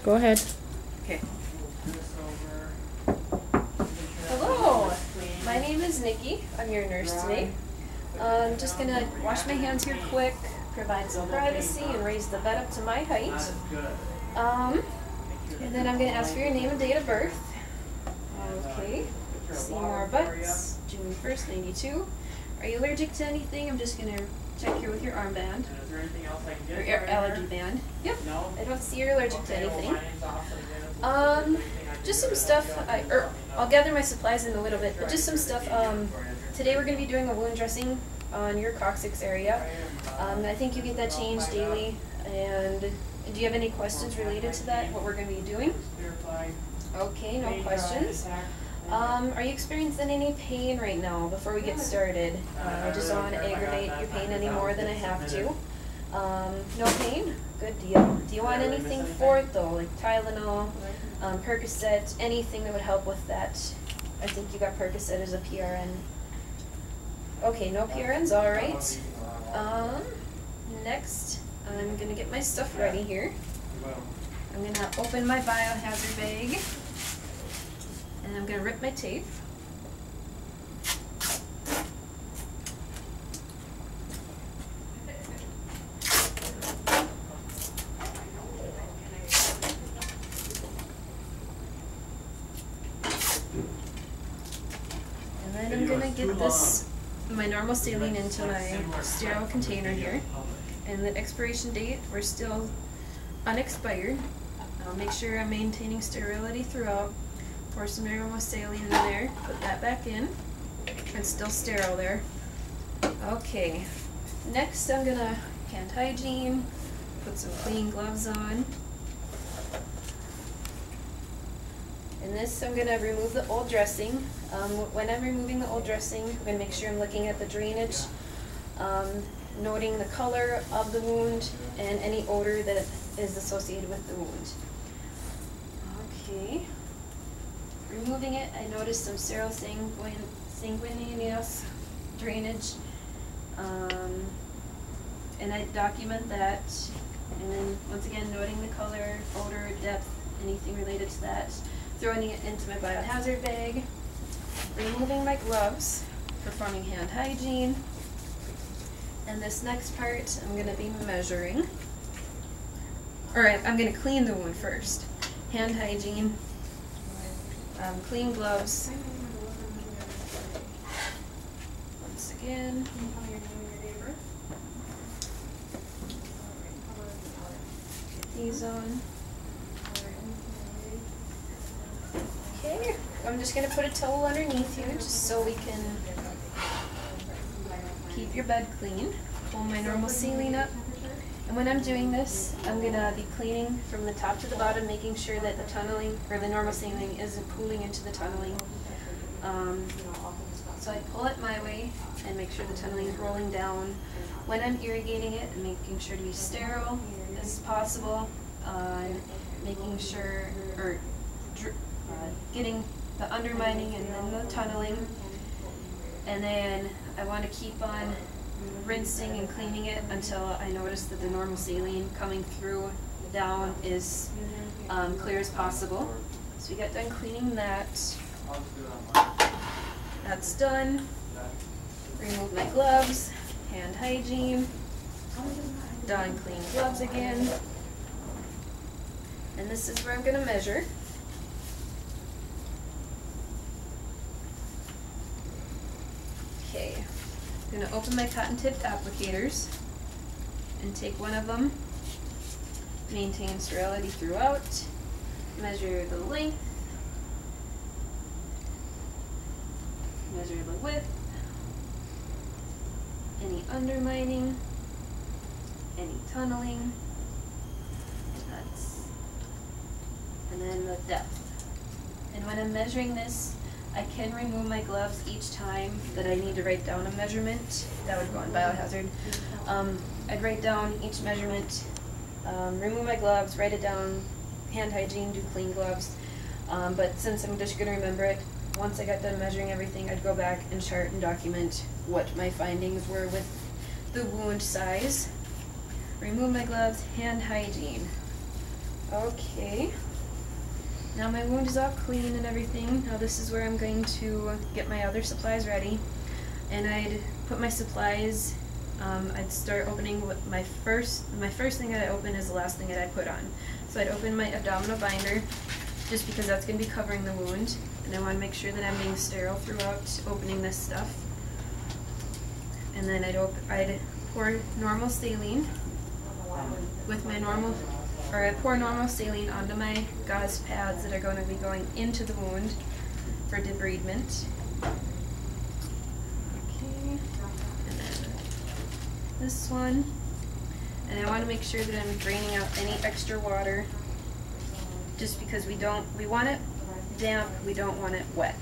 Go ahead. Okay. Hello, my name is Nikki. I'm your nurse today. I'm just gonna wash my hands here quick, provide some privacy, and raise the bed up to my height. And then I'm gonna ask for your name and date of birth. Okay. Seymour Butts, June 1st, 92. Are you allergic to anything? I'm just gonna check here with your armband. Is there anything else I can get? Or your allergy band. Yep. No? I don't see you're allergic to anything. Well, my name's awesome. Just some stuff. I'll gather my supplies in a little bit, but just some stuff. Today we're going to be doing a wound dressing on your coccyx area. I think you get that changed daily. And do you have any questions related to that? What we're going to be doing? Okay, no questions. Are you experiencing any pain right now before we get started? I just don't want to aggravate your pain any more than I have to. No pain? Good deal. Do you want anything for it though, like Tylenol, Percocet, anything that would help with that? I think you got Percocet as a PRN. Okay, no PRNs, alright. Next, I'm going to get my stuff ready here. I'm going to open my biohazard bag. And I'm going to rip my tape. And then I'm going to get this, my normal saline into my sterile container here. And the expiration date, we're still unexpired. I'll make sure I'm maintaining sterility throughout. Pour some normal saline in there, put that back in. It's still sterile there. Okay, next I'm gonna hand hygiene, put some clean gloves on. In this I'm gonna remove the old dressing. When I'm removing the old dressing, I'm gonna make sure I'm looking at the drainage, noting the color of the wound and any odor that is associated with the wound. Okay. Removing it, I noticed some sterile sanguineous drainage, and I document that, and then once again noting the color, odor, depth, anything related to that, throwing it into my biohazard bag, removing my gloves, performing hand hygiene, and this next part I'm going to be measuring. Alright, I'm going to clean the wound first. Hand hygiene. Clean gloves. Once again. Get these on. Okay, I'm just going to put a towel underneath you just so we can keep your bed clean. Pull my normal saline up. And when I'm doing this, I'm going to be cleaning from the top to the bottom, making sure that the tunneling, or the normal saline, isn't pooling into the tunneling. So I pull it my way and make sure the tunneling is rolling down. When I'm irrigating it, I'm making sure to be sterile as possible, making sure, or getting the undermining and then the tunneling. And then I want to keep on rinsing and cleaning it until I notice that the normal saline coming through down is clear as possible. So we got done cleaning that. That's done. Remove my gloves, hand hygiene, done clean gloves again. And this is where I'm going to measure. Okay. I'm going to open my cotton-tipped applicators and take one of them, maintain sterility throughout, measure the length, measure the width, any undermining, any tunneling, and then the depth. And when I'm measuring this, I can remove my gloves each time that I need to write down a measurement. That would go on biohazard. I'd write down each measurement, remove my gloves, write it down, hand hygiene, do clean gloves. But since I'm just going to remember it, once I got done measuring everything, I'd go back and chart and document what my findings were with the wound size. Remove my gloves, hand hygiene. Okay. Now my wound is all clean and everything. Now this is where I'm going to get my other supplies ready. And I'd put my supplies, I'd start opening with my first thing that I open is the last thing that I put on. So I'd open my abdominal binder, just because that's going to be covering the wound. And I want to make sure that I'm being sterile throughout opening this stuff. And then I'd pour normal saline with my I'd pour normal saline onto my gauze pads that are going to be going into the wound for debridement. Okay, and then this one. And I want to make sure that I'm draining out any extra water, just because we want it damp, we don't want it wet.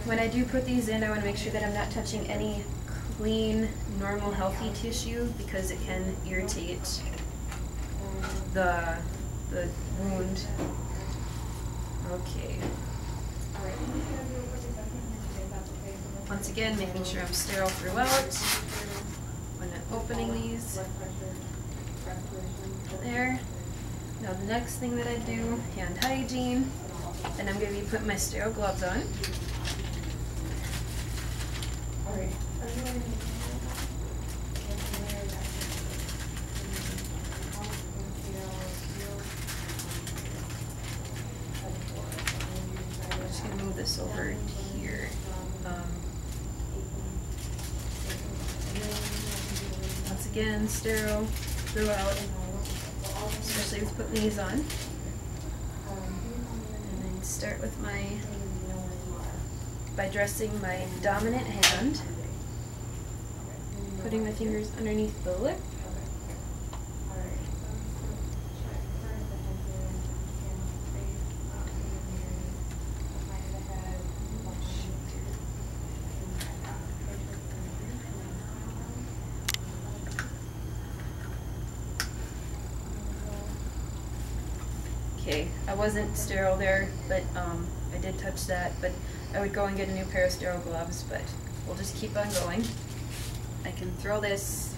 When I do put these in, I want to make sure that I'm not touching any clean, normal, healthy tissue, because it can irritate the wound. Okay. Once again, making sure I'm sterile throughout when I'm opening these. There. Now the next thing that I do, hand hygiene, and I'm going to be putting my sterile gloves on. I'm just going to move this over here. Once again, sterile throughout, especially with putting these on. And then start with by dressing my dominant hand, putting my fingers underneath the lip. Okay, I wasn't sterile there, but I did touch that, but I would go and get a new pair of sterile gloves, but we'll just keep on going. I can throw this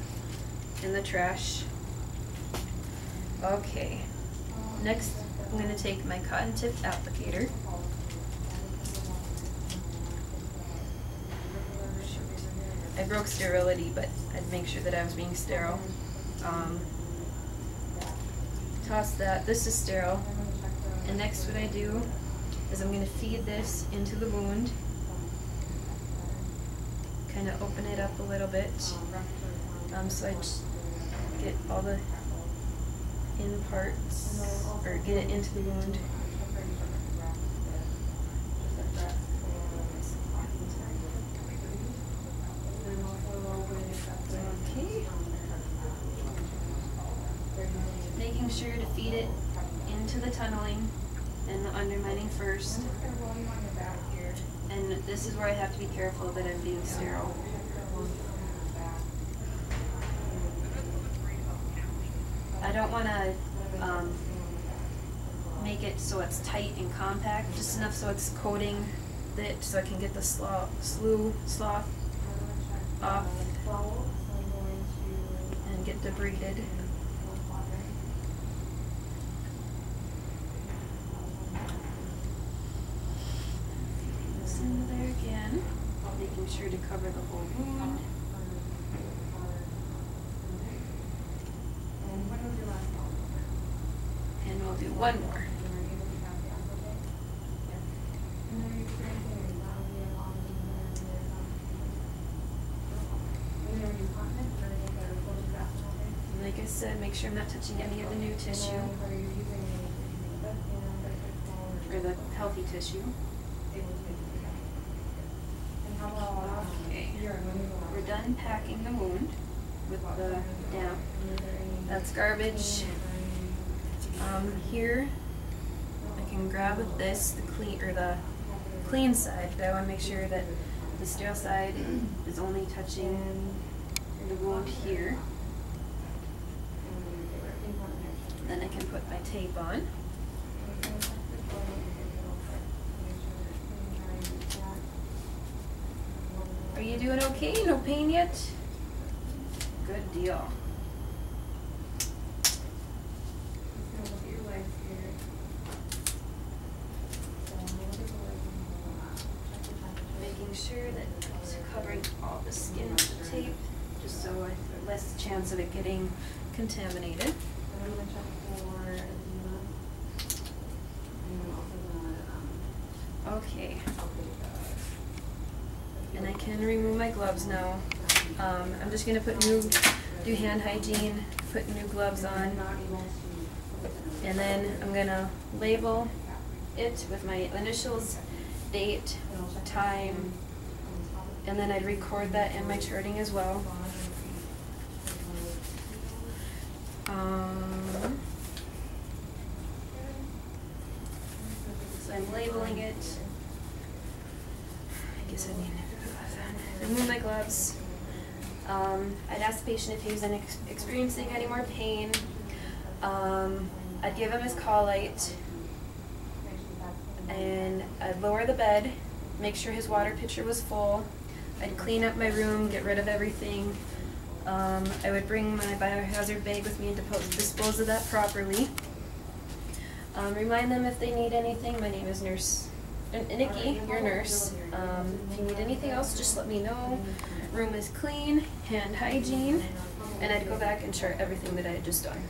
in the trash. Okay, next I'm going to take my cotton tip applicator. I broke sterility, but I'd make sure that I was being sterile. Toss that. This is sterile. And next what I do is I'm going to feed this into the wound. Kind of open it up a little bit. So I just get all the in parts, or get it into the wound. Okay. Making sure to feed it into the tunneling and the undermining first. And this is where I have to be careful that I'm being sterile. I don't want to make it so it's tight and compact, just enough so it's coating it so I can get the slough off and get debrided. This in there again, making sure to cover the whole wound. And we'll do one more. Like I said, make sure I'm not touching any of the new tissue, or the healthy tissue. Okay, we're done packing the wound with the damp. That's garbage. Here, I can grab with this the clean side, but I want to make sure that the sterile side is only touching the wound here. Then I can put my tape on. Are you doing okay? No pain yet? Good deal. here that's covering all the skin with the tape, just so I have less chance of it getting contaminated. Okay. And I can remove my gloves now. I'm just gonna do hand hygiene, put new gloves on, and then I'm gonna label it with my initials, date, time, and then I'd record that in my charting as well. So I'm labeling it. I guess I need to remove my gloves. I'd ask the patient if he was experiencing any more pain. I'd give him his call light, and I'd lower the bed, make sure his water pitcher was full. I'd clean up my room, get rid of everything. I would bring my biohazard bag with me and dispose of that properly. Remind them if they need anything. My name is Nurse Nikki, your nurse. If you need anything else, just let me know. Room is clean, hand hygiene, and I'd go back and chart everything that I had just done.